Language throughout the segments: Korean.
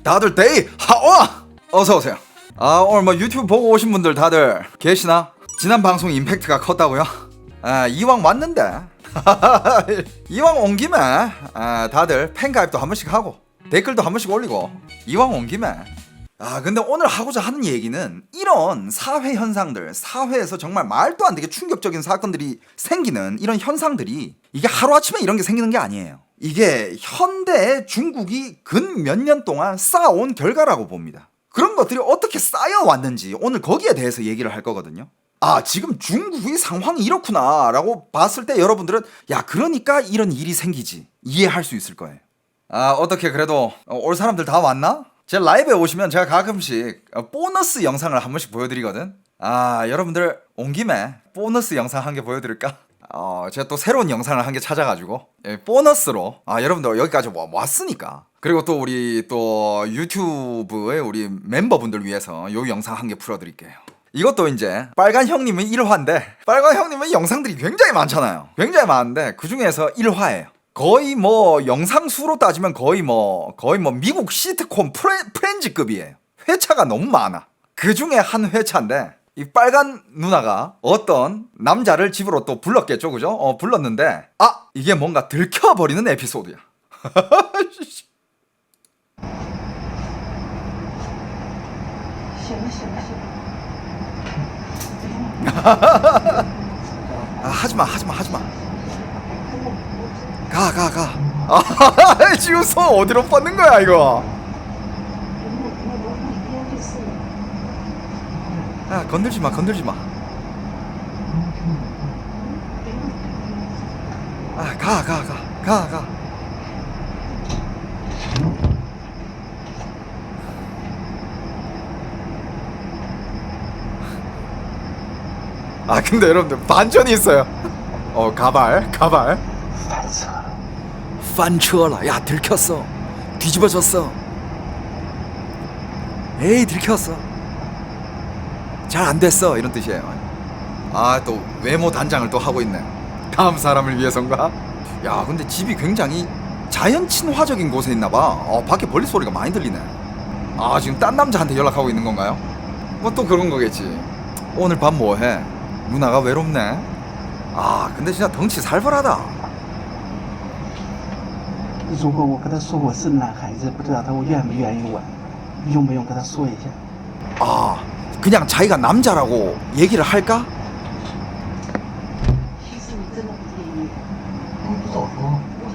다들 데이 하오! 어서오세요. 오늘 뭐 유튜브 보고 오신 분들 다들 계시나? 지난 방송 임팩트가 컸다고요? 이왕 왔는데 이왕 온 김에 다들 팬가입도 한 번씩 하고 댓글도 한 번씩 올리고 이왕 온 김에 근데 오늘 하고자 하는 얘기는 이런 사회 현상들, 사회에서 정말 말도 안 되게 충격적인 사건들이 생기는 이런 현상들이 이게 하루아침에 이런 게 생기는 게 아니에요. 이게 현대 중국이 근 몇 년 동안 쌓아온 결과라고 봅니다. 그런 것들이 어떻게 쌓여왔는지 오늘 거기에 대해서 얘기를 할 거거든요. 지금 중국의 상황이 이렇구나 라고 봤을 때 여러분들은 그러니까 이런 일이 생기지 이해할 수 있을 거예요. 어떻게 그래도 올 사람들 다 왔나? 제 라이브에 오시면 제가 가끔씩 보너스 영상을 한 번씩 보여드리거든. 여러분들 온 김에 보너스 영상 한 개 보여드릴까? 제가 또 새로운 영상을 한 개 찾아가지고 보너스로 여러분들 여기까지 왔으니까, 그리고 또 우리 또 유튜브의 우리 멤버분들 위해서 요 영상 한 개 풀어드릴게요. 이것도 이제 빨간 형님의 1화인데, 빨간 형님의 영상들이 굉장히 많잖아요. 굉장히 많은데 그 중에서 1화예요. 거의 뭐 영상 수로 따지면 거의 뭐 미국 시트콤 프렌즈급이에요. 회차가 너무 많아. 그 중에 한 회차인데 이 빨간 누나가 어떤 남자를 집으로 또 불렀겠죠, 그죠? 불렀는데 이게 뭔가 들켜버리는 에피소드야. 하지마. 가. 지금 손 어디로 뻗는 거야 이거? 건들지 마. 가. 근데 여러분들 반전이 있어요. 가발. 판처라. 들켰어. 뒤집어졌어. 에이, 들켰어. 잘 안 됐어. 이런 뜻이에요. 또 외모 단장을 또 하고 있네. 다음 사람을 위해서인가? 근데 집이 굉장히 자연 친화적인 곳에 있나봐. 밖에 벌리 소리가 많이 들리네. 지금 딴 남자한테 연락하고 있는 건가요? 뭐 또 그런 거겠지. 오늘 밤 뭐해? 누나가 외롭네. 근데 진짜 덩치 살벌하다. 如果我跟他说我是男孩子，不知道他愿不愿意玩，用不用跟他说一下？ 그냥 자기가 남자라고 얘기를 할까? 其实你真的不介意？你不早说吗？我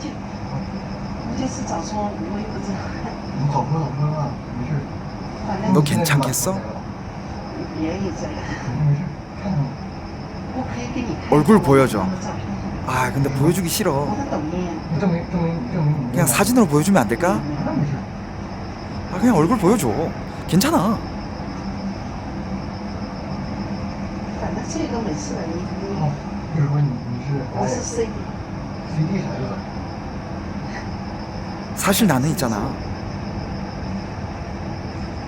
就是早说，我也不知道。你早说吧，没事。反正 너 괜찮겠어? 别也这样。没事，看看。我可以给你看 얼굴 보여줘. 我的照片。 근데 보여주기 我 싫어. 的抖音。 证明。 그냥 사진으로 보여주면 안 될까? 那没事。 그냥 얼굴 보여줘. 괜찮아. 反正这个没事的，你比如说你是我是 CD。 CD 啥的。 사실 나는 있잖아.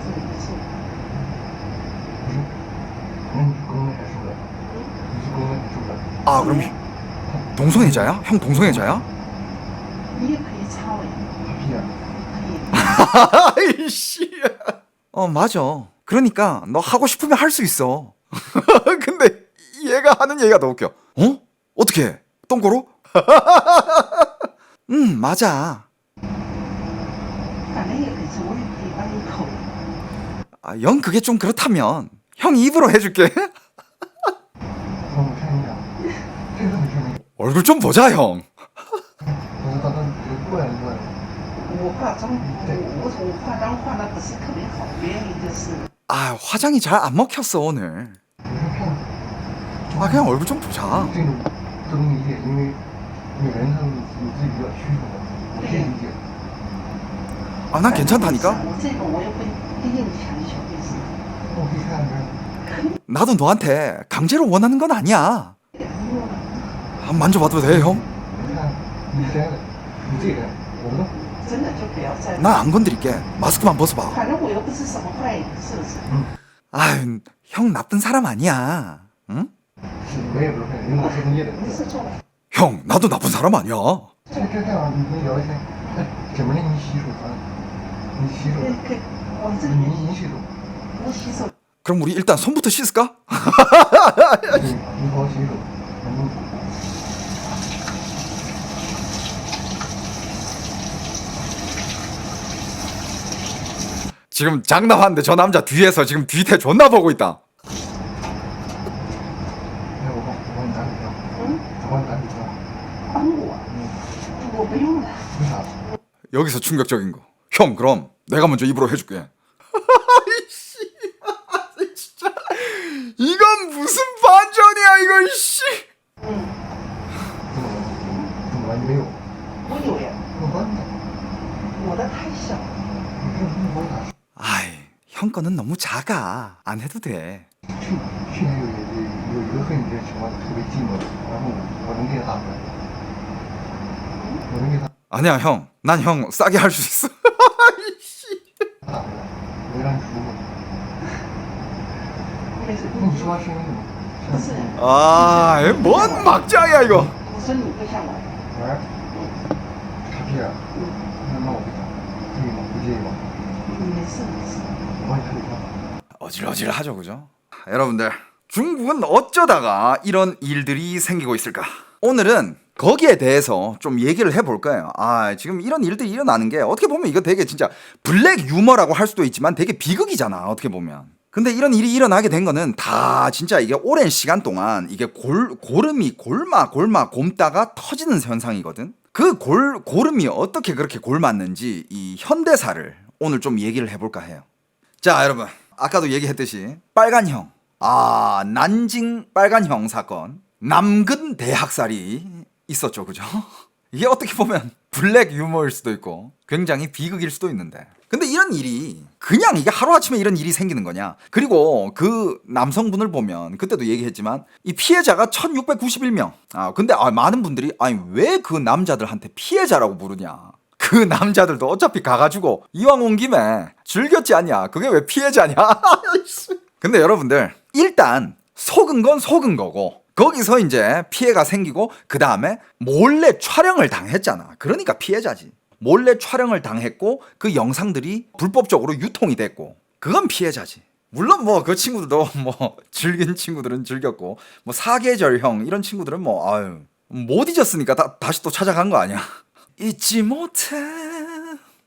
这个没事。不是，那你是公的还是的？你是公的还是的？ 그럼 동성애자야? 형 동성애자야? 你也可以抄哎。可以。 아이씨. 맞아. 그러니까 너 하고 싶으면 할 수 있어. 근데 얘가 하는 얘기가 더 웃겨. 어떻게 해? 똥꼬로? 맞아. 反正也可以抄，我也可以帮你口。 영 그게 좀 그렇다면 형 입으로 해줄게. 我看一下，这个没事没事。 얼굴 좀 보자 형. 我就打算过来。我化妆，我化妆化的不是特别好，原因就是。 화장이 잘 안 먹혔어 오늘. 没事看。 그냥 얼굴 좀 보자. 这种都能理解，因为每个人他有自己比较需求的，我可以理解。 난 괜찮다니까. 我这个我也不硬强求，就是。那我可以看看。 나도 너한테 강제로 원하는 건 아니야. 两个 만져봐도 돼 형? 你看，你摘的，你自己摘，我不动。真的就不要再。 난 안 건드릴게. 마스크만 벗어봐. 反正我又不是什么坏人，是不是？ 형 나쁜 사람 아니야. 응? 是，我也不是坏人，因为我是专业的。你是做了。 형 나도 나쁜 사람 아니야. 这样你跟你聊一天，怎么令你洗手啊？你洗手，可以，我这里面你洗手，我洗手。 그럼 우리 일단 손부터 씻을까? 你好洗手，嗯。 지금 장난하는데 저 남자 뒤에서 지금 뒤태 존나 보고 있다. 那我帮你打水漂，我帮你打水漂。帮我，我不用了。为啥？ 여기서 충격적인 거. 형 그럼 내가 먼저 입으로 해줄게. 아이씨, 진짜 이건 무슨 반전이야 이거 씨. 怎么了？你没有？我有呀，我帮你打。我的太小了。你帮我打。 아이, 형 거는 너무 작아. 안 해도 돼. 去年有一个和你这情况特别寂寞的，然后我能给他打出来，我能给他 아니야 형, 난 형 싸게 할 수 있어. 打回来，我会让你舒服。没事，那你说话声音怎么？不是， 아, 뭔 막장이야 이거. 我说你会像我。玩？卡皮尔？那我不打，介意吗？不介意吗？没事没事。我帮你打水漂。 어질어질하죠, 그죠? 여러분들, 중국은 어쩌다가 이런 일들이 생기고 있을까? 오늘은 거기에 대해서 좀 얘기를 해볼까요? 아, 지금 이런 일들이 일어나는 게 어떻게 보면 이거 되게 진짜 블랙 유머라고 할 수도 있지만 되게 비극이잖아, 어떻게 보면. 근데 이런 일이 일어나게 된 거는 다 진짜 이게 오랜 시간 동안 이게 고름이 곪다가 터지는 현상이거든? 그 고름이 어떻게 그렇게 곪았는지 이 현대사를 오늘 좀 얘기를 해볼까 해요. 자, 여러분. 아까도 얘기했듯이 빨간형, 난징 빨간형 사건, 남근 대학살이 있었죠, 그죠? 이게 어떻게 보면 블랙 유머일 수도 있고 굉장히 비극일 수도 있는데, 근데 이런 일이 그냥 이게 하루아침에 이런 일이 생기는 거냐? 그리고 그 남성분을 보면 그때도 얘기했지만 이 피해자가 1691명. 근데 많은 분들이 아니 왜 그 남자들한테 피해자라고 부르냐? 그 남자들도 어차피 가가지고 이왕 온 김에 즐겼지 않냐? 그게 왜 피해자냐? 근데 여러분들 일단 속은 건 속은 거고 거기서 이제 피해가 생기고 그 다음에 몰래 촬영을 당했잖아. 그러니까 피해자지. 몰래 촬영을 당했고 그 영상들이 불법적으로 유통이 됐고 그건 피해자지. 물론 뭐 그 친구들도 뭐 즐긴 친구들은 즐겼고 뭐 사계절형 이런 친구들은 뭐 아유 못 잊었으니까 다시 또 찾아간 거 아니야. 잊지 못해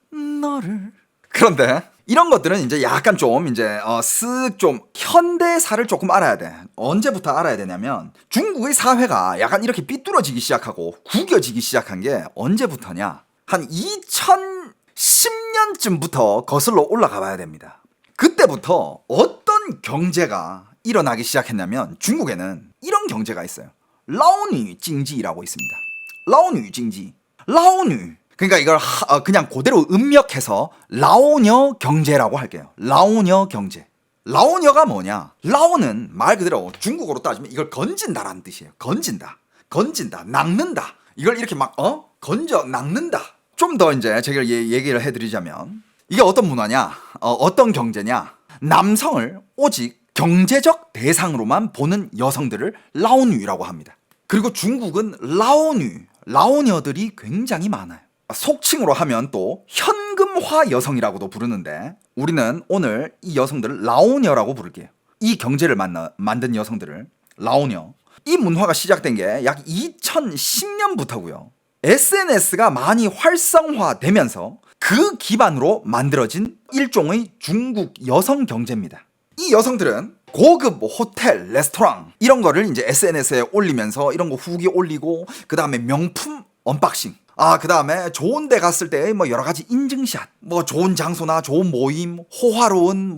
너를. 그런데 이런 것들은 이제 약간 좀 이제 쓱 좀 현대사를 조금 알아야 돼. 언제부터 알아야 되냐면 중국의 사회가 약간 이렇게 삐뚤어지기 시작하고 구겨지기 시작한 게 언제부터냐? 한 2010년쯤부터 거슬러 올라가 봐야 됩니다. 그때부터 어떤 경제가 일어나기 시작했냐면 중국에는 이런 경제가 있어요. 라오뉴 징지라고 있습니다. 라오뉴 징지. 라오뉴. 그러니까 이걸 그냥 그대로 음력해서 라오녀 경제라고 할게요. 라오녀 경제. 라오녀가 뭐냐? 라오는 말 그대로 중국어로 따지면 이걸 건진다라는 뜻이에요. 건진다. 건진다. 낚는다. 이걸 이렇게 막 건져 낚는다. 좀 더 이제 제가 얘기를 해드리자면 이게 어떤 문화냐? 어떤 경제냐? 남성을 오직 경제적 대상으로만 보는 여성들을 라오뉴라고 합니다. 그리고 중국은 라오녀들이 굉장히 많아요. 속칭으로 하면 또 현금화 여성이라고도 부르는데 우리는 오늘 이 여성들을 라오녀라고 부를게요. 이 경제를 만든 여성들을 라오녀. 이 문화가 시작된 게 약 2010년부터고요. SNS가 많이 활성화되면서 그 기반으로 만들어진 일종의 중국 여성 경제입니다. 이 여성들은 고급 호텔, 레스토랑 이런 거를 이제 SNS에 올리면서 이런 거 후기 올리고 그 다음에 명품 언박싱 그 다음에 좋은 데 갔을 때 뭐 여러 가지 인증샷 뭐 좋은 장소나 좋은 모임 호화로운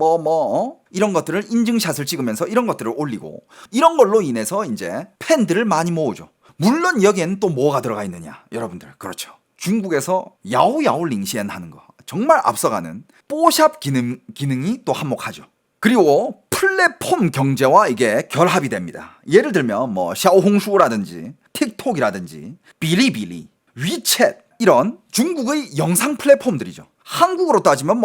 이런 것들을 인증샷을 찍으면서 이런 것들을 올리고 이런 걸로 인해서 이제 팬들을 많이 모으죠. 물론 여기에는 또 뭐가 들어가 있느냐 여러분들 그렇죠. 중국에서 야오야오 링시엔 하는 거 정말 앞서가는 뽀샵 기능이 또 한몫하죠. 그리고 플랫폼 경제와 이게 결합이 됩니다. 예를 들면 뭐 샤오홍슈라든지 틱톡이라든지 비리비리, 위챗 이런 중국의 영상 플랫폼들이죠. 한국으로 따지면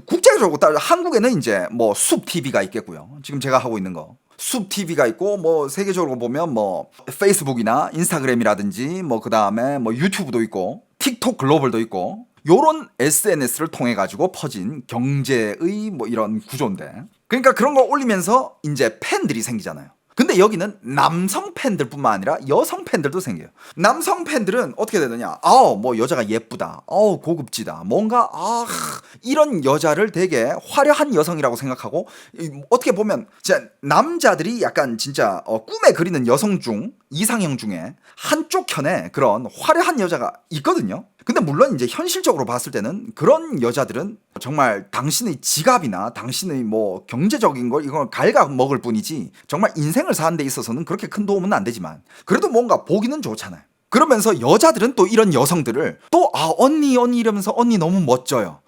국제적으로 따지면 한국에는 이제 뭐 숲 TV가 있겠고요. 지금 제가 하고 있는 거 숲 TV가 있고 뭐 세계적으로 보면 뭐 페이스북이나 인스타그램이라든지 뭐 그다음에 뭐 유튜브도 있고 틱톡 글로벌도 있고 요런 SNS를 통해 가지고 퍼진 경제의 뭐 이런 구조인데, 그러니까 그런 걸 올리면서 이제 팬들이 생기잖아요. 근데 여기는 남성 팬들뿐만 아니라 여성 팬들도 생겨요. 남성 팬들은 어떻게 되느냐? 뭐 여자가 예쁘다. 고급지다. 뭔가 이런 여자를 되게 화려한 여성이라고 생각하고, 어떻게 보면 진짜 남자들이 약간 진짜 꿈에 그리는 여성 중 이상형 중에 한쪽 편에 그런 화려한 여자가 있거든요. 근데 물론 이제 현실적으로 봤을 때는 그런 여자들은 정말 당신의 지갑이나 당신의 뭐 경제적인 걸 이걸 갉아먹을 뿐이지 정말 인생을 사는 데 있어서는 그렇게 큰 도움은 안 되지만 그래도 뭔가 보기는 좋잖아요. 그러면서 여자들은 또 이런 여성들을 또 언니 이러면서 언니 너무 멋져요.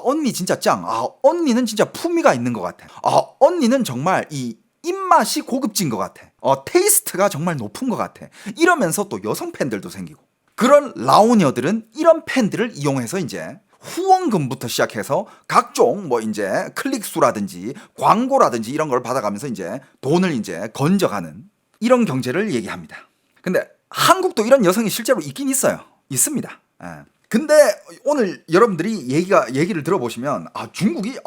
언니 진짜 짱. 언니는 진짜 품위가 있는 것 같아. 언니는 정말 이 입맛이 고급진 것 같아. 테이스트가 정말 높은 것 같아. 이러면서 또 여성 팬들도 생기고. 그런 라오니어들은 이런 팬들을 이용해서 이제 후원금부터 시작해서 각종 뭐 이제 클릭 수라든지 광고라든지 이런 걸 받아가면서 이제 돈을 이제 건져가는 이런 경제를 얘기합니다. 근데 한국도 이런 여성이 실제로 있긴 있어요. 있습니다. 근데 오늘 여러분들이 얘기를 들어보시면 중국이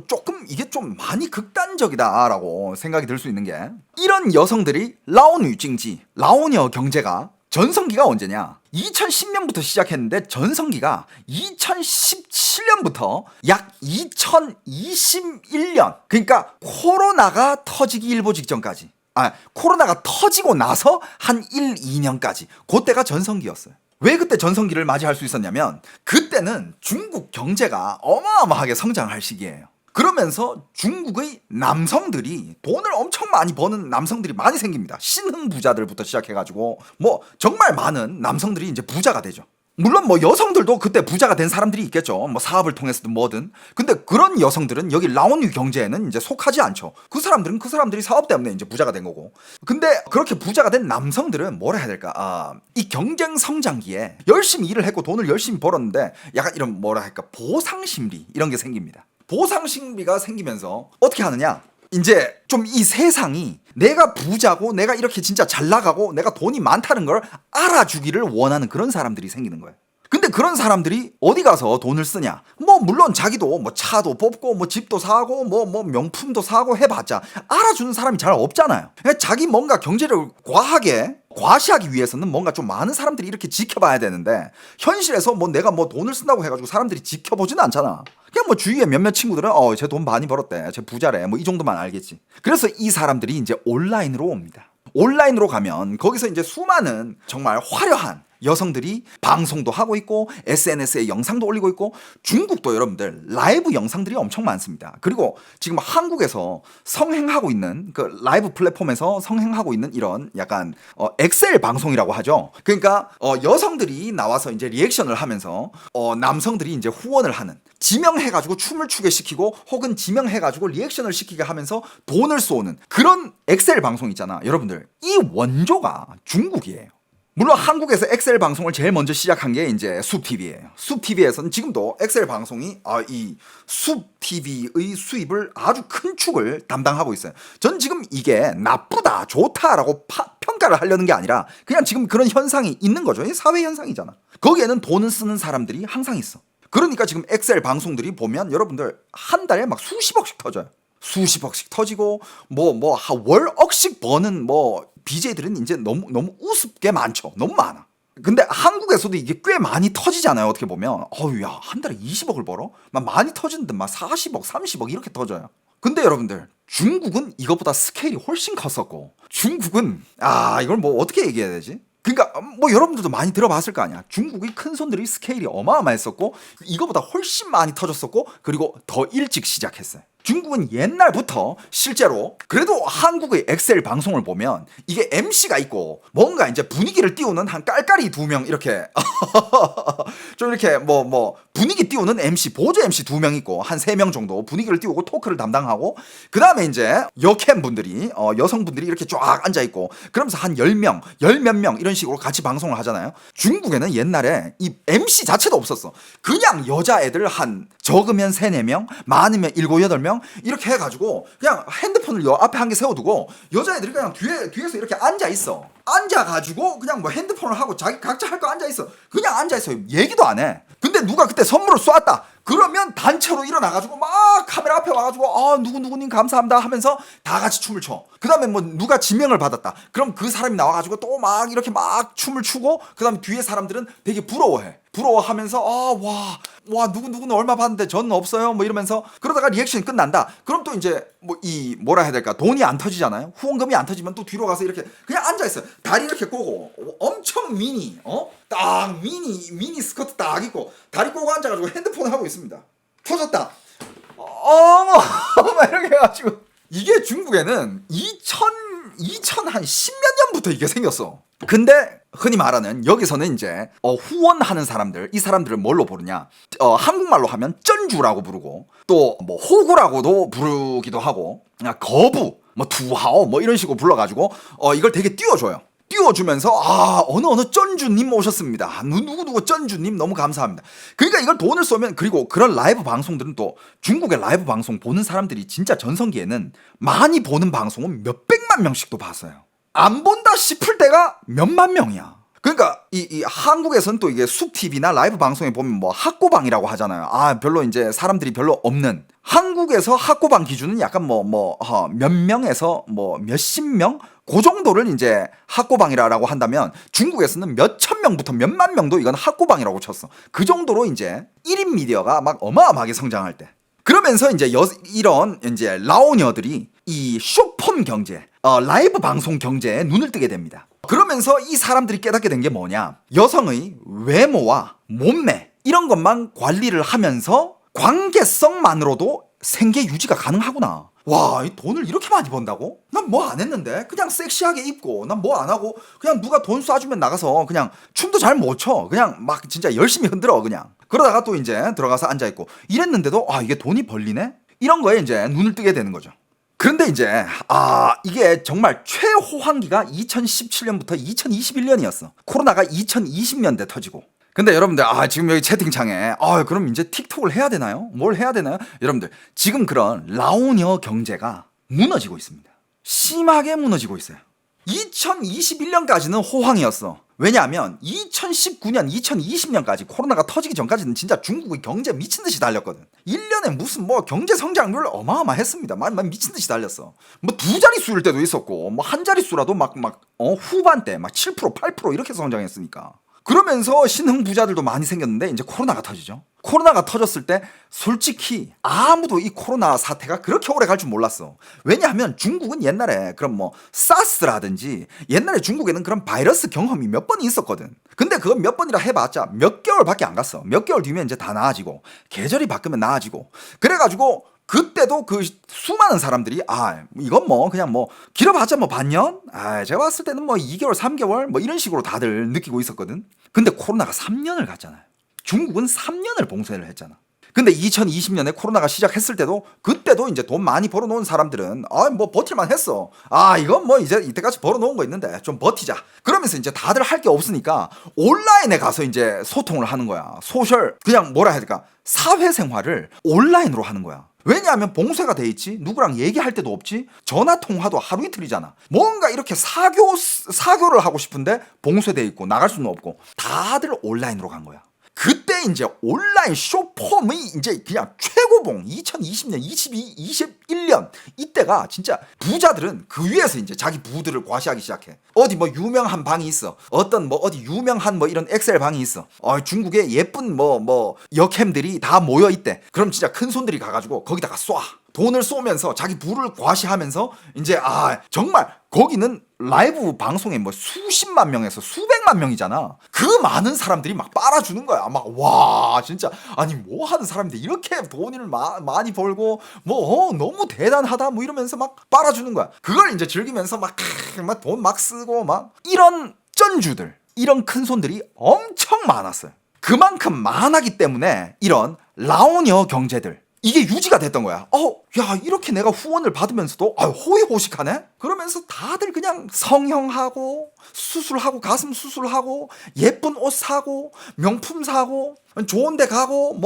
조금 이게 좀 많이 극단적이다라고 생각이 들 수 있는 게, 이런 여성들이 라오니어 경제가 전성기가 언제냐? 2010년부터 시작했는데 전성기가 2017년부터 약 2021년, 그러니까 코로나가 터지기 일보 직전까지, 코로나가 터지고 나서 한 1, 2년까지 그때가 전성기였어요. 왜 그때 전성기를 맞이할 수 있었냐면 그때는 중국 경제가 어마어마하게 성장할 시기예요. 그러면서 중국의 남성들이 돈을 엄청 많이 버는 남성들이 많이 생깁니다. 신흥 부자들부터 시작해가지고 뭐 정말 많은 남성들이 이제 부자가 되죠. 물론 뭐 여성들도 그때 부자가 된 사람들이 있겠죠. 뭐 사업을 통해서든 뭐든. 근데 그런 여성들은 여기 라오니 경제에는 이제 속하지 않죠. 그 사람들이 사업 때문에 이제 부자가 된 거고. 근데 그렇게 부자가 된 남성들은 뭐라 해야 될까? 이 경쟁 성장기에 열심히 일을 했고 돈을 열심히 벌었는데 약간 이런 뭐라 할까? 보상 심리 이런 게 생깁니다. 보상 심리가 생기면서 어떻게 하느냐? 이제 좀 이 세상이 내가 부자고 내가 이렇게 진짜 잘 나가고 내가 돈이 많다는 걸 알아주기를 원하는 그런 사람들이 생기는 거예요. 근데 그런 사람들이 어디 가서 돈을 쓰냐? 뭐 물론 자기도 뭐 차도 뽑고 뭐 집도 사고 뭐 명품도 사고 해봤자 알아주는 사람이 잘 없잖아요. 자기 뭔가 경제를 과시하기 위해서는 뭔가 좀 많은 사람들이 이렇게 지켜봐야 되는데, 현실에서 뭐 내가 뭐 돈을 쓴다고 해가지고 사람들이 지켜보지는 않잖아. 그냥 뭐 주위에 몇몇 친구들은 쟤 돈 많이 벌었대, 쟤 부자래, 뭐 이 정도만 알겠지. 그래서 이 사람들이 이제 온라인으로 옵니다. 온라인으로 가면 거기서 이제 수많은 정말 화려한 여성들이 방송도 하고 있고 SNS에 영상도 올리고 있고, 중국도 여러분들 라이브 영상들이 엄청 많습니다. 그리고 지금 한국에서 성행하고 있는 그 라이브 플랫폼에서 성행하고 있는 이런 약간 엑셀 방송이라고 하죠. 그러니까 여성들이 나와서 이제 리액션을 하면서 남성들이 이제 후원을 하는, 지명해가지고 춤을 추게 시키고 혹은 지명해가지고 리액션을 시키게 하면서 돈을 쏘는 그런 엑셀 방송 있잖아. 여러분들 이 원조가 중국이에요. 물론 한국에서 엑셀 방송을 제일 먼저 시작한 게 이제 숲TV예요. 숲TV에서는 지금도 엑셀 방송이 이 숲TV의 수입을 아주 큰 축을 담당하고 있어요. 전 지금 이게 나쁘다, 좋다라고 평가를 하려는 게 아니라 그냥 지금 그런 현상이 있는 거죠. 사회 현상이잖아. 거기에는 돈을 쓰는 사람들이 항상 있어. 그러니까 지금 엑셀 방송들이 보면 여러분들 한 달에 막 수십억씩 터져요. 수십억씩 터지고 월 억씩 버는 BJ들은 이제 너무 우습게 많죠. 너무 많아. 근데 한국에서도 이게 꽤 많이 터지잖아요. 어떻게 보면 야, 한 달에 20억을 벌어? 막 많이 터지는데 막 40억 30억 이렇게 터져요. 근데 여러분들 중국은 이것보다 스케일이 훨씬 컸었고, 중국은 이걸 뭐 어떻게 얘기해야 되지? 그러니까 뭐 여러분들도 많이 들어봤을 거 아니야. 중국의 큰 손들이 스케일이 어마어마했었고 이거보다 훨씬 많이 터졌었고, 그리고 더 일찍 시작했어요. 중국은 옛날부터 실제로 그래도 한국의 엑셀 방송을 보면 이게 MC가 있고 뭔가 이제 분위기를 띄우는 한 깔깔이 2명 이렇게 좀 이렇게 분위기 띄우는 MC, 보조 MC 2명 있고 한 3명 정도 분위기를 띄우고 토크를 담당하고, 그 다음에 이제 여캠 분들이 여성분들이 이렇게 쫙 앉아 있고, 그러면서 한 10명, 몇 명 이런 식으로 같이 방송을 하잖아요. 중국에는 옛날에 이 MC 자체도 없었어. 그냥 여자애들 한 적으면 3, 4명, 많으면 7, 8명 이렇게 해가지고 그냥 핸드폰을 요 앞에 한 개 세워두고 여자애들이 그냥 뒤에서 이렇게 앉아 있어. 앉아가지고 그냥 뭐 핸드폰을 하고 자기 각자 할 거 앉아있어. 그냥 앉아있어요. 얘기도 안 해. 근데 누가 그때 선물을 쏘았다. 그러면 단체로 일어나가지고 막 카메라 앞에 와가지고 누구님 감사합니다 하면서 다 같이 춤을 춰. 그 다음에 뭐 누가 지명을 받았다. 그럼 그 사람이 나와가지고 또 막 이렇게 막 춤을 추고 그 다음에 뒤에 사람들은 되게 부러워해. 부러워하면서 와 누구는 얼마 받는데 저는 없어요 뭐 이러면서 그러다가 리액션이 끝난다. 그럼 또 이제 뭐 뭐라 해야 될까, 돈이 안 터지잖아요. 후원금이 안 터지면 또 뒤로 가서 이렇게 그냥 앉아있어요. 다리 이렇게 꼬고 엄청 딱 미니 스커트 딱 입고 다리 꼬고 앉아가지고 핸드폰 하고 있습니다. 터졌다. 어머 이렇게 해가지고 이게 중국에는 2000 한 10몇 년부터 이게 생겼어. 근데 흔히 말하는 여기서는 이제 후원하는 사람들, 이 사람들을 뭘로 부르냐, 한국말로 하면 쩐주라고 부르고 또 뭐 호구라고도 부르기도 하고 거부 뭐 두하오 뭐 이런 식으로 불러가지고 이걸 되게 띄워줘요. 띄워주면서 어느 쩐주님 오셨습니다. 누구 쩐주님 너무 감사합니다. 그러니까 이걸 돈을 쏘면, 그리고 그런 라이브 방송들은 또 중국의 라이브 방송 보는 사람들이 진짜 전성기에는 많이 보는 방송은 몇백만 명씩도 봤어요. 안 본다 싶을 때가 몇만 명이야. 그러니까 이 한국에서는 또 이게 숲TV나 라이브 방송에 보면 뭐 학고방이라고 하잖아요. 별로 이제 사람들이 별로 없는. 한국에서 학고방 기준은 약간 몇 명에서 뭐 몇십 명? 그 정도를 이제 학고방이라고 한다면 중국에서는 몇천 명부터 몇만 명도 이건 학고방이라고 쳤어. 그 정도로 이제 1인 미디어가 막 어마어마하게 성장할 때. 그러면서 이제 이런 이제 라오녀들이 이 쇼폼 경제, 라이브 방송 경제에 눈을 뜨게 됩니다. 그러면서 이 사람들이 깨닫게 된 게 뭐냐, 여성의 외모와 몸매 이런 것만 관리를 하면서 관계성만으로도 생계 유지가 가능하구나. 와, 이 돈을 이렇게 많이 번다고? 난 뭐 안 했는데 그냥 섹시하게 입고 난 뭐 안 하고 그냥 누가 돈 쏴주면 나가서 그냥 춤도 잘 못 춰. 그냥 막 진짜 열심히 흔들어 그냥. 그러다가 또 이제 들어가서 앉아있고 이랬는데도 이게 돈이 벌리네? 이런 거에 이제 눈을 뜨게 되는 거죠. 그런데 이제 이게 정말 최호황기가 2017년부터 2021년이었어. 코로나가 2020년대 터지고. 근데 여러분들 지금 여기 채팅창에 그럼 이제 틱톡을 해야 되나요? 뭘 해야 되나요? 여러분들 지금 그런 라오녀 경제가 무너지고 있습니다. 심하게 무너지고 있어요. 2021년까지는 호황이었어. 왜냐하면 2019년, 2020년까지 코로나가 터지기 전까지는 진짜 중국의 경제 미친 듯이 달렸거든. 1년에 무슨 뭐 경제 성장률 어마어마했습니다. 막 미친 듯이 달렸어. 뭐 두 자릿수일 때도 있었고, 뭐 한 자릿수라도 후반때 막 7%, 8% 이렇게 성장했으니까. 그러면서 신흥 부자들도 많이 생겼는데 이제 코로나가 터지죠. 코로나가 터졌을 때 솔직히 아무도 이 코로나 사태가 그렇게 오래 갈 줄 몰랐어. 왜냐하면 중국은 옛날에 그런 뭐 사스라든지 옛날에 중국에는 그런 바이러스 경험이 몇 번이 있었거든. 근데 그건 몇 번이라 해봤자 몇 개월밖에 안 갔어. 몇 개월 뒤면 이제 다 나아지고 계절이 바뀌면 나아지고. 그래가지고 그때도 그 수많은 사람들이 이건 뭐 그냥 뭐 길어봤자 뭐 반년? 제가 봤을 때는 뭐 2개월 3개월 뭐 이런 식으로 다들 느끼고 있었거든. 근데 코로나가 3년을 갔잖아요. 중국은 3년을 봉쇄를 했잖아. 근데 2020년에 코로나가 시작했을 때도 그때도 이제 돈 많이 벌어놓은 사람들은 뭐 버틸만 했어. 이건 뭐 이제 이때까지 벌어놓은 거 있는데 좀 버티자. 그러면서 이제 다들 할 게 없으니까 온라인에 가서 이제 소통을 하는 거야. 소셜, 그냥 뭐라 해야 될까, 사회생활을 온라인으로 하는 거야. 왜냐하면 봉쇄가 돼 있지. 누구랑 얘기할 때도 없지. 전화 통화도 하루 이틀이잖아. 뭔가 이렇게 사교를 하고 싶은데 봉쇄돼 있고 나갈 수는 없고 다들 온라인으로 간 거야. 그때 이제 온라인 쇼폼이 이제 그냥 최고봉 2020년, 22, 21년 이때가 진짜 부자들은 그 위에서 이제 자기 부들을 과시하기 시작해. 어디 뭐 유명한 방이 있어. 어떤 뭐 어디 유명한 뭐 이런 엑셀 방이 있어. 중국에 예쁜 뭐 여캠들이 다 모여 있대. 그럼 진짜 큰 손들이 가가지고 거기다가 쏴. 돈을 쏘면서 자기 부를 과시하면서 이제 정말 거기는 라이브 방송에 뭐 수십만 명에서 수백만 명이잖아. 그 많은 사람들이 막 빨아주는 거야. 와 진짜 뭐 하는 사람인데 이렇게 돈을 많이 벌고 너무 대단하다 뭐 이러면서 막 빨아주는 거야. 그걸 이제 즐기면서 막 돈 막 쓰고 막 이런 쩐주들, 이런 큰손들이 엄청 많았어요. 그만큼 많았기 때문에 이런 라오녀 경제들 이게 유지가 됐던 거야. 야 이렇게 내가 후원을 받으면서도 호의호식하네? 그러면서 다들 그냥 성형하고 수술하고 가슴 수술하고 예쁜 옷 사고 명품 사고 좋은 데 가고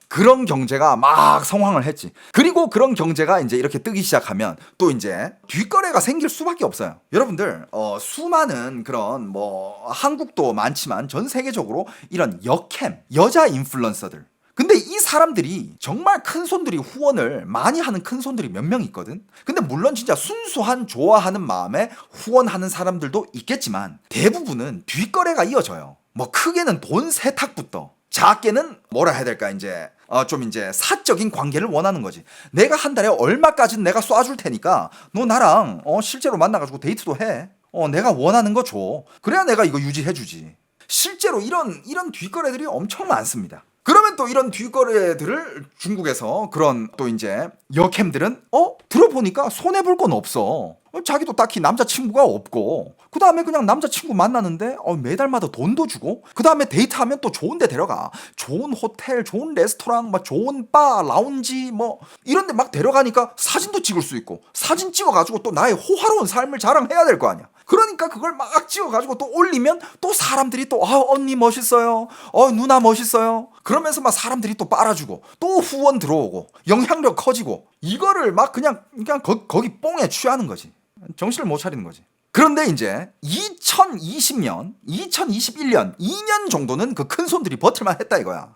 그런 경제가 막 성황을 했지. 그리고 그런 경제가 이제 이렇게 뜨기 시작하면 또 이제 뒷거래가 생길 수밖에 없어요. 여러분들 수많은 그런 뭐 한국도 많지만 전 세계적으로 이런 여캠 여자 인플루언서들, 근데 이 사람들이 정말 큰손들이 후원을 많이 하는 큰손들이 몇 명 있거든. 근데 물론 진짜 순수한 좋아하는 마음에 후원하는 사람들도 있겠지만 대부분은 뒷거래가 이어져요. 뭐 크게는 돈 세탁부터, 작게는 뭐라 해야 될까, 이제 좀 이제 사적인 관계를 원하는 거지. 내가 한 달에 얼마까지는 내가 쏴줄 테니까 너 나랑 실제로 만나가지고 데이트도 해. 내가 원하는 거 줘. 그래야 내가 이거 유지해주지. 실제로 이런 뒷거래들이 엄청 많습니다. 그러면 또 이런 뒷거래들을 중국에서 그런 또 이제 여캠들은 들어보니까 손해볼 건 없어. 자기도 딱히 남자친구가 없고, 그 다음에 그냥 남자친구 만나는데 매달마다 돈도 주고, 그 다음에 데이트하면 또 좋은 데 데려가. 좋은 호텔, 좋은 레스토랑, 막 좋은 바, 라운지 뭐 이런 데 막 데려가니까 사진도 찍을 수 있고, 사진 찍어가지고 또 나의 호화로운 삶을 자랑해야 될 거 아니야. 그러니까 그걸 막 찍어가지고 또 올리면 또 사람들이 또 언니 멋있어요, 누나 멋있어요, 그러면서 막 사람들이 또 빨아주고 또 후원 들어오고 영향력 커지고, 이거를 막 그냥 거기 뽕에 취하는 거지. 정신을 못 차리는 거지. 그런데 이제 2020년, 2021년 2년 정도는 그 큰손들이 버틸만 했다 이거야.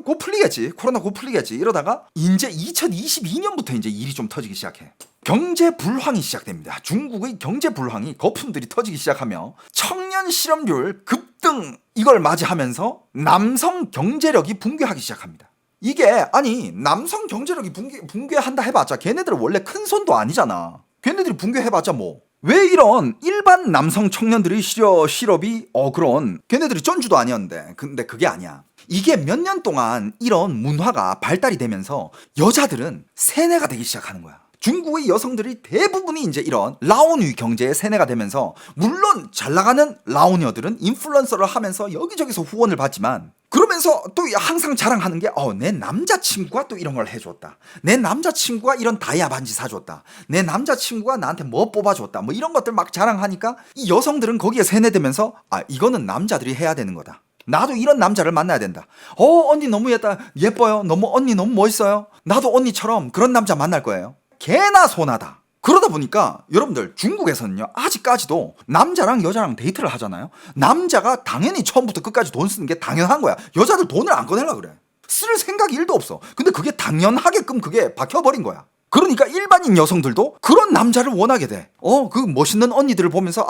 곧 풀리겠지. 코로나 곧 풀리겠지. 이러다가 이제 2022년부터 이제 일이 좀 터지기 시작해. 경제 불황이 시작됩니다. 중국의 경제 불황이 거품들이 터지기 시작하며 청년 실업률 급등, 이걸 맞이하면서 남성 경제력이 붕괴하기 시작합니다. 이게 아니 남성 경제력이 붕괴한다 해봤자 걔네들은 원래 큰 손도 아니잖아. 걔네들이 붕괴해봤자 뭐. 왜 이런 일반 남성 청년들의 실업이 그런 걔네들이 전주도 아니었는데. 근데 그게 아니야. 이게 몇 년 동안 이런 문화가 발달이 되면서 여자들은 세뇌가 되기 시작하는 거야. 중국의 여성들이 대부분이 이제 이런 라오뉴 경제에 세뇌가 되면서, 물론 잘 나가는 라오녀들은 인플루언서를 하면서 여기저기서 후원을 받지만, 그러면서 또 항상 자랑하는 게 내 남자친구가 또 이런 걸 해줬다, 내 남자친구가 이런 다이아 반지 사줬다, 내 남자친구가 나한테 뭐 뽑아줬다, 뭐 이런 것들 막 자랑하니까 이 여성들은 거기에 세뇌되면서 이거는 남자들이 해야 되는 거다, 나도 이런 남자를 만나야 된다, 언니 너무 예뻐요, 언니 너무 멋있어요, 나도 언니처럼 그런 남자 만날 거예요. 개나 소나다. 그러다 보니까 여러분들 중국에서는요, 아직까지도 남자랑 여자랑 데이트를 하잖아요. 남자가 당연히 처음부터 끝까지 돈 쓰는 게 당연한 거야. 여자들 돈을 안 꺼내려고 그래. 쓸 생각이 1도 없어. 근데 그게 당연하게끔 그게 박혀버린 거야. 그러니까 일반인 여성들도 그런 남자를 원하게 돼. 그 멋있는 언니들을 보면서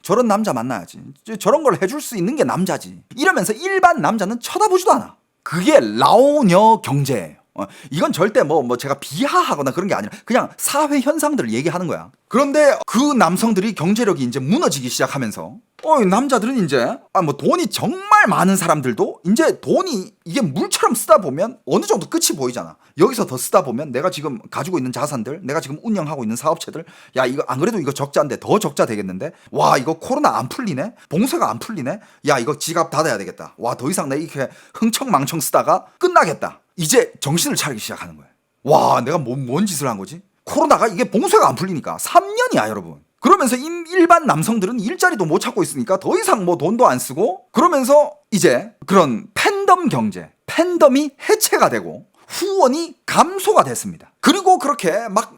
저런 남자 만나야지, 저런 걸 해줄 수 있는 게 남자지, 이러면서 일반 남자는 쳐다보지도 않아. 그게 라오녀 경제예요. 이건 절대 뭐 제가 비하하거나 그런 게 아니라 그냥 사회 현상들을 얘기하는 거야. 그런데 그 남성들이 경제력이 이제 무너지기 시작하면서 남자들은 이제 뭐 돈이 정말 많은 사람들도 이제 돈이 이게 물처럼 쓰다 보면 어느 정도 끝이 보이잖아. 여기서 더 쓰다 보면 내가 지금 가지고 있는 자산들, 내가 지금 운영하고 있는 사업체들, 이거 안 그래도 이거 적자인데 더 적자 되겠는데, 이거 코로나 안 풀리네, 봉쇄가 안 풀리네, 이거 지갑 닫아야 되겠다, 더 이상 내가 이렇게 흥청망청 쓰다가 끝나겠다, 이제 정신을 차리기 시작하는 거예요. 내가 뭔 짓을 한 거지? 코로나가 이게 봉쇄가 안 풀리니까 3년이야 여러분. 그러면서 일반 남성들은 일자리도 못 찾고 있으니까 더 이상 뭐 돈도 안 쓰고, 그러면서 이제 그런 팬덤 경제, 팬덤이 해체가 되고 후원이 감소가 됐습니다. 그리고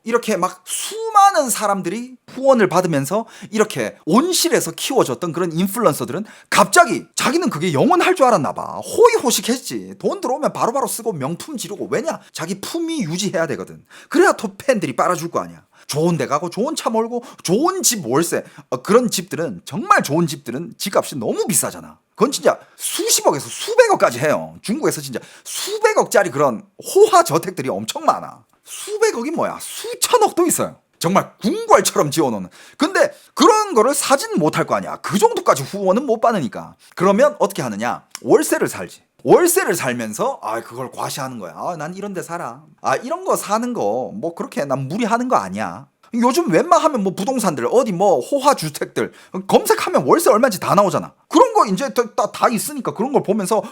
이렇게 수많은 사람들이 후원을 받으면서 이렇게 온실에서 키워졌던 그런 인플루언서들은 갑자기 자기는 그게 영원할 줄 알았나 봐. 호의호식했지. 돈 들어오면 바로바로 쓰고 명품 지르고. 왜냐? 자기 품위 유지해야 되거든. 그래야 또 팬들이 빨아줄 거 아니야. 좋은 데 가고 좋은 차 몰고 좋은 집 월세, 그런 집들은, 정말 좋은 집들은 집값이 너무 비싸잖아. 그건 진짜 수십억에서 수백억까지 해요. 중국에서 진짜 수백억짜리 그런 호화 저택들이 엄청 많아. 수백억이 뭐야, 수천억도 있어요. 정말 궁궐처럼 지어놓는. 근데 그런 거를 사진 못할 거 아니야. 그 정도까지 후원은 못 받으니까. 그러면 어떻게 하느냐, 월세를 살지. 월세를 살면서 그걸 과시하는 거야. 난 이런 데 살아. 이런 거 사는 거 뭐 그렇게 난 무리하는 거 아니야. 요즘 웬만하면 뭐 부동산들 어디 뭐 호화 주택들 검색하면 월세 얼마인지 다 나오잖아. 그런 거 이제 다 있으니까 그런 걸 보면서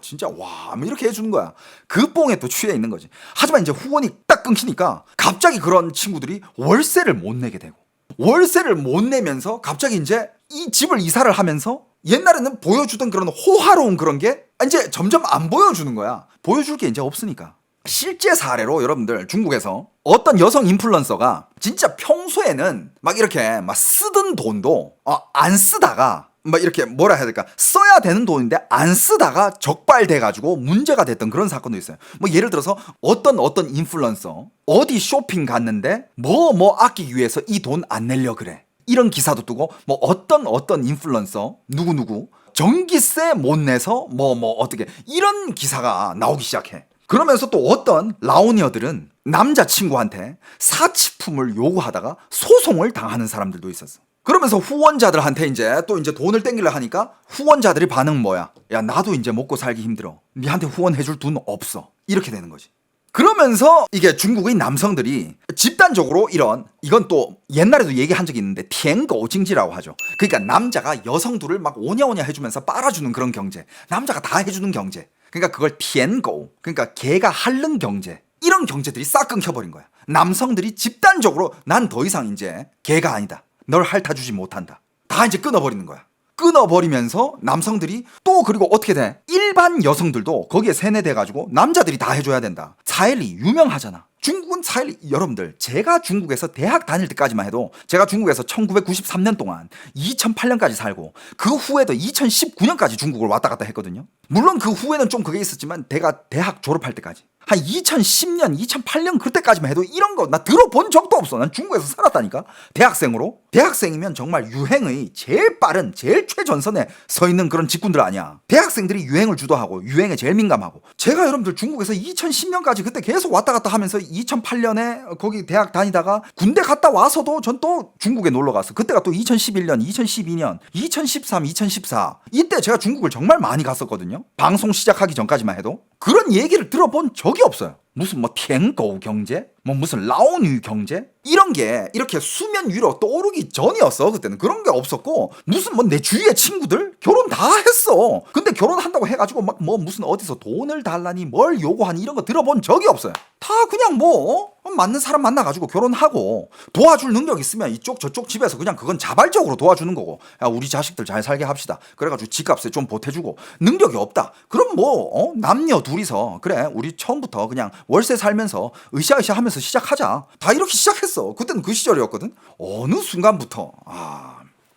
진짜 뭐 이렇게 해주는 거야. 그 뽕에 또 취해 있는 거지. 하지만 이제 후원이 딱 끊기니까 갑자기 그런 친구들이 월세를 못 내게 되고, 월세를 못 내면서 갑자기 이제 이 집을 이사를 하면서 옛날에는 보여주던 그런 호화로운 그런 게 이제 점점 안 보여주는 거야. 보여줄 게 이제 없으니까. 실제 사례로 여러분들 중국에서 어떤 여성 인플루언서가 진짜 평소에는 막 이렇게 막 쓰던 돈도 안 쓰다가 막 이렇게 뭐라 해야 될까, 써야 되는 돈인데 안 쓰다가 적발돼가지고 문제가 됐던 그런 사건도 있어요. 뭐 예를 들어서 어떤 인플루언서 어디 쇼핑 갔는데 뭐 아끼기 위해서 이 돈 안 내려 그래, 이런 기사도 뜨고, 뭐 어떤 인플루언서 누구 전기세 못 내서 뭐 어떻게 이런 기사가 나오기 시작해. 그러면서 또 어떤 라오니어들은 남자친구한테 사치품을 요구하다가 소송을 당하는 사람들도 있었어. 그러면서 후원자들한테 이제 돈을 땡기려 하니까 후원자들이 반응 뭐야? 야, 나도 이제 먹고 살기 힘들어. 니한테 후원해줄 돈 없어. 이렇게 되는 거지. 그러면서 이게 중국의 남성들이 집단적으로 이건 또 옛날에도 얘기한 적이 있는데 티엔거징지라고 하죠. 그러니까 남자가 여성들을 막 오냐오냐 해주면서 빨아주는 그런 경제, 남자가 다 해주는 경제, 그러니까 그걸 티엔거, 그러니까 개가 핥는 경제, 이런 경제들이 싹 끊겨버린 거야. 남성들이 집단적으로 난 더 이상 이제 개가 아니다, 널 핥아주지 못한다, 다 이제 끊어버리는 거야. 끊어버리면서 남성들이 또 그리고 어떻게 돼? 일반 여성들도 거기에 세뇌돼가지고 남자들이 다 해줘야 된다. 차일리 유명하잖아. 중국은 차일리, 여러분들 제가 중국에서 대학 다닐 때까지만 해도, 제가 중국에서 1993년 동안 2008년까지 살고 그 후에도 2019년까지 중국을 왔다 갔다 했거든요. 물론 그 후에는 좀 그게 있었지만 내가 대학 졸업할 때까지 한 2010년 2008년 그때까지만 해도 이런 거 나 들어본 적도 없어. 난 중국에서 살았다니까. 대학생으로. 대학생이면 정말 유행의 제일 빠른 제일 최전선에 서 있는 그런 직군들 아니야. 대학생들이 유행을 주도하고 유행에 제일 민감하고. 제가 여러분들 중국에서 2010년까지 그때 계속 왔다 갔다 하면서 2008년에 거기 대학 다니다가 군대 갔다 와서도 전 또 중국에 놀러 갔어. 그때가 또 2011년 2012년 2013 2014 이때 제가 중국을 정말 많이 갔었거든요. 방송 시작하기 전까지만 해도. 그런 얘기를 들어본 적이 없어요. 무슨 뭐 舔狗경제? 뭐 무슨 라오뉴 경제? 이런 게 이렇게 수면 위로 떠오르기 전이었어. 그때는 그런 게 없었고, 무슨 뭐 내 주위의 친구들 결혼 다 했어. 근데 결혼한다고 해가지고 막 뭐 무슨 어디서 돈을 달라니 뭘 요구하니 이런 거 들어본 적이 없어요. 다 그냥 뭐 맞는 사람 만나가지고 결혼하고 도와줄 능력 있으면 이쪽 저쪽 집에서 그냥 그건 자발적으로 도와주는 거고, 야 우리 자식들 잘 살게 합시다. 그래가지고 집값에 좀 보태주고. 능력이 없다 그럼 뭐 남녀 둘이서 그래 우리 처음부터 그냥 월세 살면서 으쌰으쌰 하면서 시작하자. 다 이렇게 시작했어. 그때는 그 시절이었거든. 어느 순간부터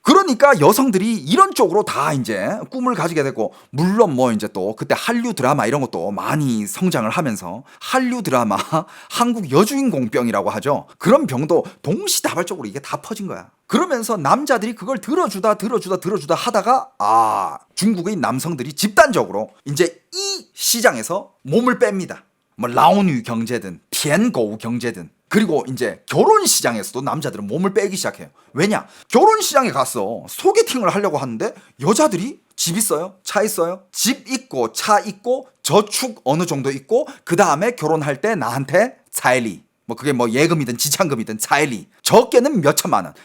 그러니까 여성들이 이런 쪽으로 다 이제 꿈을 가지게 됐고, 물론 뭐 이제 또 그때 한류 드라마 이런 것도 많이 성장을 하면서 한류 드라마 한국 여주인공병이라고 하죠. 그런 병도 동시다발적으로 이게 다 퍼진 거야. 그러면서 남자들이 그걸 들어주다 하다가 중국의 남성들이 집단적으로 이제 이 시장에서 몸을 뺍니다. 뭐 라오뉴 경제든 티엔거우 경제든. 그리고 이제 결혼 시장에서도 남자들은 몸을 빼기 시작해요. 왜냐? 결혼 시장에 가서 소개팅을 하려고 하는데 여자들이 집 있어요? 차 있어요? 집 있고 차 있고 저축 어느 정도 있고 그 다음에 결혼할 때 나한테 차일리, 뭐 그게 뭐 예금이든 지참금이든 차일리, 적게는 몇 천만 원.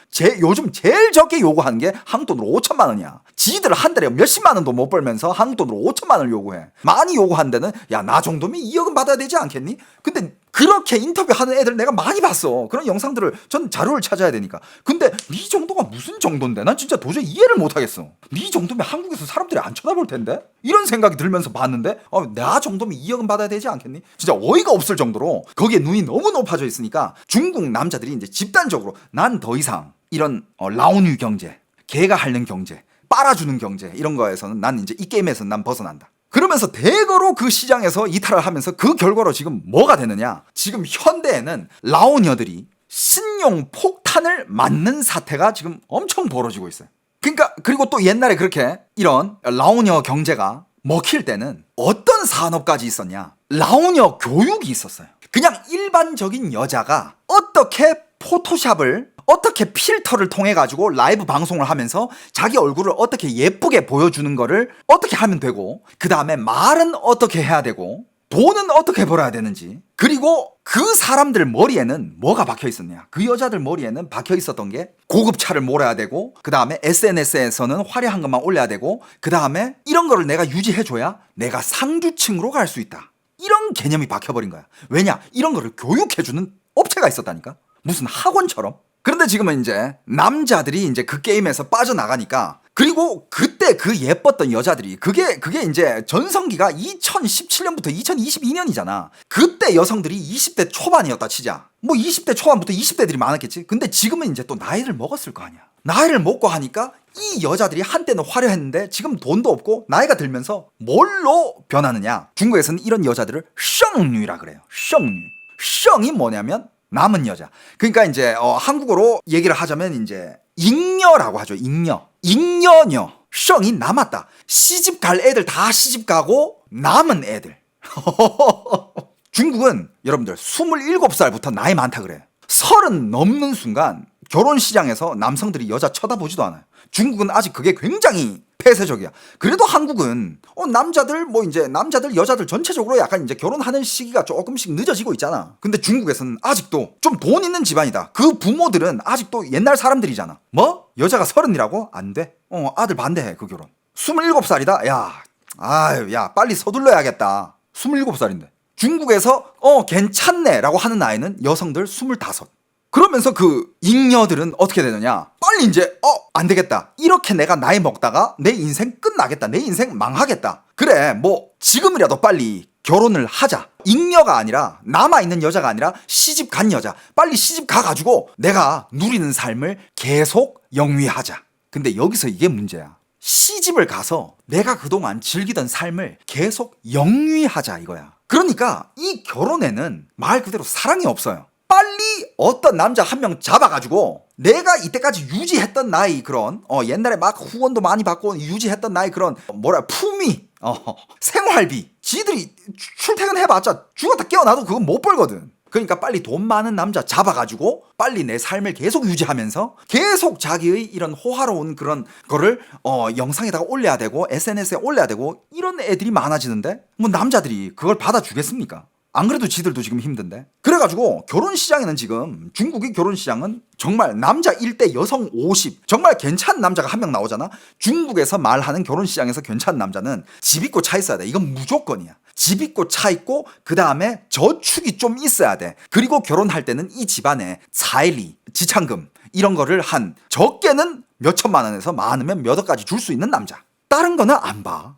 요즘 제일 적게 요구하는 게 한국 돈으로 5천만 원이야. 지들 한 달에 몇십만 원도 못 벌면서 한국 돈으로 5천만 원을 요구해. 많이 요구하는 데는 야 나 정도면 2억은 받아야 되지 않겠니? 근데 그렇게 인터뷰하는 애들 내가 많이 봤어. 그런 영상들을 전 자료를 찾아야 되니까. 근데 네 정도가 무슨 정도인데? 난 진짜 도저히 이해를 못하겠어. 네 정도면 한국에서 사람들이 안 쳐다볼 텐데? 이런 생각이 들면서 봤는데 나 정도면 2억은 받아야 되지 않겠니? 진짜 어이가 없을 정도로 거기에 눈이 너무 높아져 있으니까 중국 남자들이 이제 집단적으로 난 더 이상 이런 라오뉴 경제, 개가 핥는 경제, 빨아주는 경제 이런 거에서는 난 이제 이 게임에서는 난 벗어난다. 그러면서 대거로 그 시장에서 이탈을 하면서 그 결과로 지금 뭐가 되느냐? 지금 현대에는 라오니어들이 신용 폭탄을 맞는 사태가 지금 엄청 벌어지고 있어요. 그러니까 그리고 또 옛날에 그렇게 이런 라오니어 경제가 먹힐 때는 어떤 산업까지 있었냐? 라오니어 교육이 있었어요. 그냥 일반적인 여자가 어떻게 포토샵을 어떻게 필터를 통해 가지고 라이브 방송을 하면서 자기 얼굴을 어떻게 예쁘게 보여주는 거를 어떻게 하면 되고, 그 다음에 말은 어떻게 해야 되고, 돈은 어떻게 벌어야 되는지, 그리고 그 사람들 머리에는 뭐가 박혀 있었냐? 그 여자들 머리에는 박혀 있었던 게 고급차를 몰아야 되고, 그 다음에 SNS에서는 화려한 것만 올려야 되고, 그 다음에 이런 거를 내가 유지해줘야 내가 상류층으로 갈 수 있다. 이런 개념이 박혀버린 거야. 왜냐? 이런 거를 교육해주는 업체가 있었다니까? 무슨 학원처럼? 그런데 지금은 이제 남자들이 이제 그 게임에서 빠져나가니까 그리고 그때 그 예뻤던 여자들이 그게 이제 전성기가 2017년부터 2022년이잖아. 그때 여성들이 20대 초반이었다 치자. 뭐 20대 초반부터 20대들이 많았겠지. 근데 지금은 이제 또 나이를 먹었을 거 아니야. 나이를 먹고 하니까 이 여자들이 한때는 화려했는데 지금 돈도 없고 나이가 들면서 뭘로 변하느냐. 중국에서는 이런 여자들을 剩女라 그래요. 剩女. 剩이 뭐냐면 남은 여자. 그러니까 이제 한국어로 얘기를 하자면 이제 잉여라고 하죠. 잉여녀. 剩이 남았다. 시집 갈 애들 다 시집 가고 남은 애들. 중국은 여러분들 27살부터 나이 많다 그래요. 30 넘는 순간 결혼 시장에서 남성들이 여자 쳐다보지도 않아요. 중국은 아직 그게 굉장히 폐쇄적이야. 그래도 한국은 남자들 남자들 여자들 전체적으로 약간 이제 결혼하는 시기가 조금씩 늦어지고 있잖아. 근데 중국에서는 아직도 좀 돈 있는 집안이다. 그 부모들은 아직도 옛날 사람들이잖아. 뭐? 여자가 30이라고? 안 돼. 아들 반대해 그 결혼. 27살이다? 야 빨리 서둘러야겠다. 27살인데. 중국에서 괜찮네 라고 하는 나이는 여성들 25. 그러면서 그 잉여들은 어떻게 되느냐. 빨리 이제 안 되겠다. 이렇게 내가 나이 먹다가 내 인생 끝나겠다. 내 인생 망하겠다. 그래 뭐 지금이라도 빨리 결혼을 하자. 잉여가 아니라 남아있는 여자가 아니라 시집 간 여자. 빨리 시집 가가지고 내가 누리는 삶을 계속 영위하자. 근데 여기서 이게 문제야. 시집을 가서 내가 그동안 즐기던 삶을 계속 영위하자 이거야. 그러니까 이 결혼에는 말 그대로 사랑이 없어요. 빨리 어떤 남자 한 명 잡아가지고 내가 이때까지 유지했던 나이 그런 옛날에 막 후원도 많이 받고 유지했던 나이 그런 품위 생활비 지들이 출퇴근해봤자 죽었다 깨어나도 그건 못 벌거든. 그러니까 빨리 돈 많은 남자 잡아가지고 빨리 내 삶을 계속 유지하면서 계속 자기의 이런 호화로운 그런 거를 영상에다가 올려야 되고 SNS에 올려야 되고 이런 애들이 많아지는데 뭐 남자들이 그걸 받아주겠습니까? 안 그래도 지들도 지금 힘든데. 그래가지고 결혼 시장에는 지금 중국의 결혼 시장은 정말 남자 1대 여성 50 정말 괜찮은 남자가 한 명 나오잖아. 중국에서 말하는 결혼 시장에서 괜찮은 남자는 집 있고 차 있어야 돼. 이건 무조건이야. 집 있고 차 있고 그 다음에 저축이 좀 있어야 돼. 그리고 결혼할 때는 이 집안에 차일리 지참금 이런 거를 한 적게는 몇 천만 원에서 많으면 몇 억까지 줄 수 있는 남자. 다른 거는 안 봐.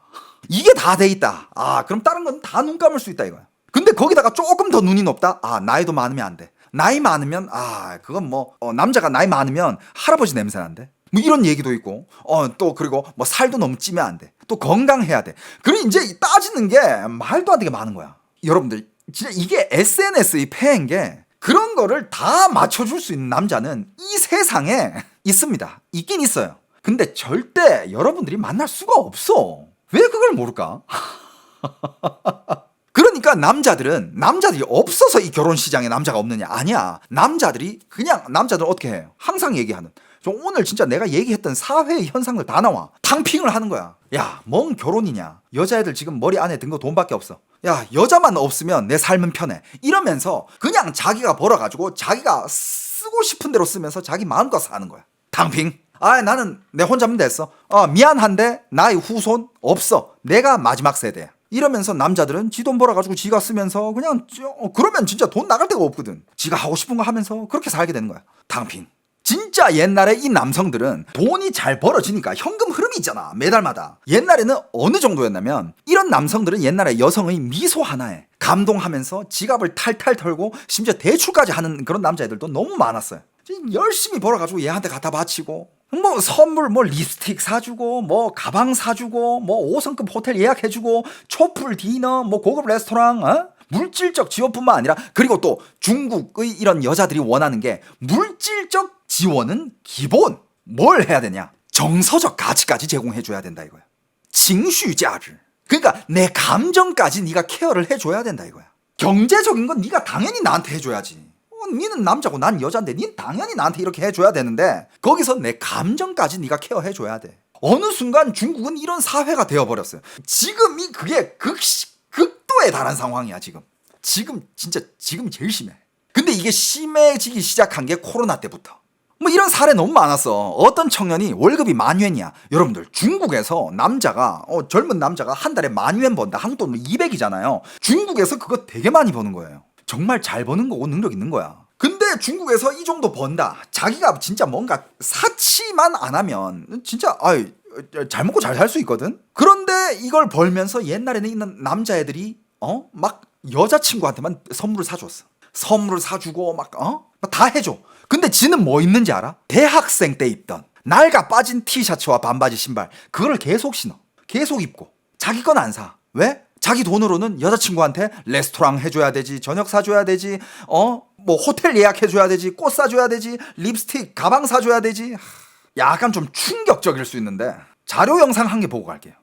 이게 다 돼 있다. 그럼 다른 건 다 눈 감을 수 있다 이거야. 근데 거기다가 조금 더 눈이 높다? 나이도 많으면 안 돼. 나이 많으면 그건 남자가 나이 많으면 할아버지 냄새 난대. 뭐 이런 얘기도 있고 또 그리고 뭐 살도 너무 찌면 안 돼. 또 건강해야 돼. 그리고 이제 따지는 게 말도 안 되게 많은 거야. 여러분들 진짜 이게 SNS의 폐해인 게 그런 거를 다 맞춰줄 수 있는 남자는 이 세상에 있습니다. 있긴 있어요. 근데 절대 여러분들이 만날 수가 없어. 왜 그걸 모를까? 그러니까 남자들이 없어서 이 결혼 시장에 남자가 없느냐? 아니야. 남자들은 어떻게 해요? 항상 얘기하는. 오늘 진짜 내가 얘기했던 사회의 현상들 다 나와. 탕핑을 하는 거야. 야, 뭔 결혼이냐? 여자애들 지금 머리 안에 든 거 돈밖에 없어. 야, 여자만 없으면 내 삶은 편해. 이러면서 그냥 자기가 벌어가지고 자기가 쓰고 싶은 대로 쓰면서 자기 마음껏 사는 거야. 탕핑. 나는 내 혼자면 됐어. 미안한데 나의 후손 없어. 내가 마지막 세대야. 이러면서 남자들은 지 돈 벌어가지고 지가 쓰면서 그냥 그러면 진짜 돈 나갈 데가 없거든. 지가 하고 싶은 거 하면서 그렇게 살게 되는 거야. 탕핑. 진짜 옛날에 이 남성들은 돈이 잘 벌어지니까 현금 흐름이 있잖아. 매달마다. 옛날에는 어느 정도였냐면 이런 남성들은 옛날에 여성의 미소 하나에 감동하면서 지갑을 탈탈 털고 심지어 대출까지 하는 그런 남자애들도 너무 많았어요. 열심히 벌어가지고 얘한테 갖다 바치고 뭐 선물 립스틱 사주고 뭐 가방 사주고 뭐 5성급 호텔 예약해주고 촛불 디너 뭐 고급 레스토랑 물질적 지원뿐만 아니라 그리고 또 중국의 이런 여자들이 원하는 게 물질적 지원은 기본. 뭘 해야 되냐? 정서적 가치까지 제공해줘야 된다 이거야. 징슈자즈. 그러니까 내 감정까지 네가 케어를 해줘야 된다 이거야. 경제적인 건 네가 당연히 나한테 해줘야지. 니는 남자고 난 여잔데 닌 당연히 나한테 이렇게 해줘야 되는데 거기서 내 감정까지 네가 케어해줘야 돼. 어느 순간 중국은 이런 사회가 되어버렸어요. 지금이 그게 극도에 달한 상황이야. 지금 제일 심해. 근데 이게 심해지기 시작한 게 코로나 때부터. 뭐 이런 사례 너무 많았어. 어떤 청년이 월급이 10,000위엔이야. 여러분들 중국에서 젊은 남자가 한 달에 10,000위엔 번다. 한국 돈 200이잖아요. 중국에서 그거 되게 많이 버는 거예요. 정말 잘 버는 거고 능력 있는 거야. 근데 중국에서 이 정도 번다. 자기가 진짜 뭔가 사치만 안 하면 진짜 잘 먹고 잘 살 수 있거든. 그런데 이걸 벌면서 옛날에는 있는 남자애들이 막 여자친구한테만 선물을 사줬어. 선물을 사주고 막 다 해줘. 근데 지는 뭐 입는지 알아? 대학생 때 입던 낡아 빠진 티셔츠와 반바지 신발, 그거를 계속 신어. 계속 입고. 자기 건 안 사. 왜? 자기 돈으로는 여자친구한테 레스토랑 해줘야 되지, 저녁 사줘야 되지, 뭐 호텔 예약해줘야 되지, 꽃 사줘야 되지, 립스틱, 가방 사줘야 되지. 약간 좀 충격적일 수 있는데 자료 영상 한 개 보고 갈게요.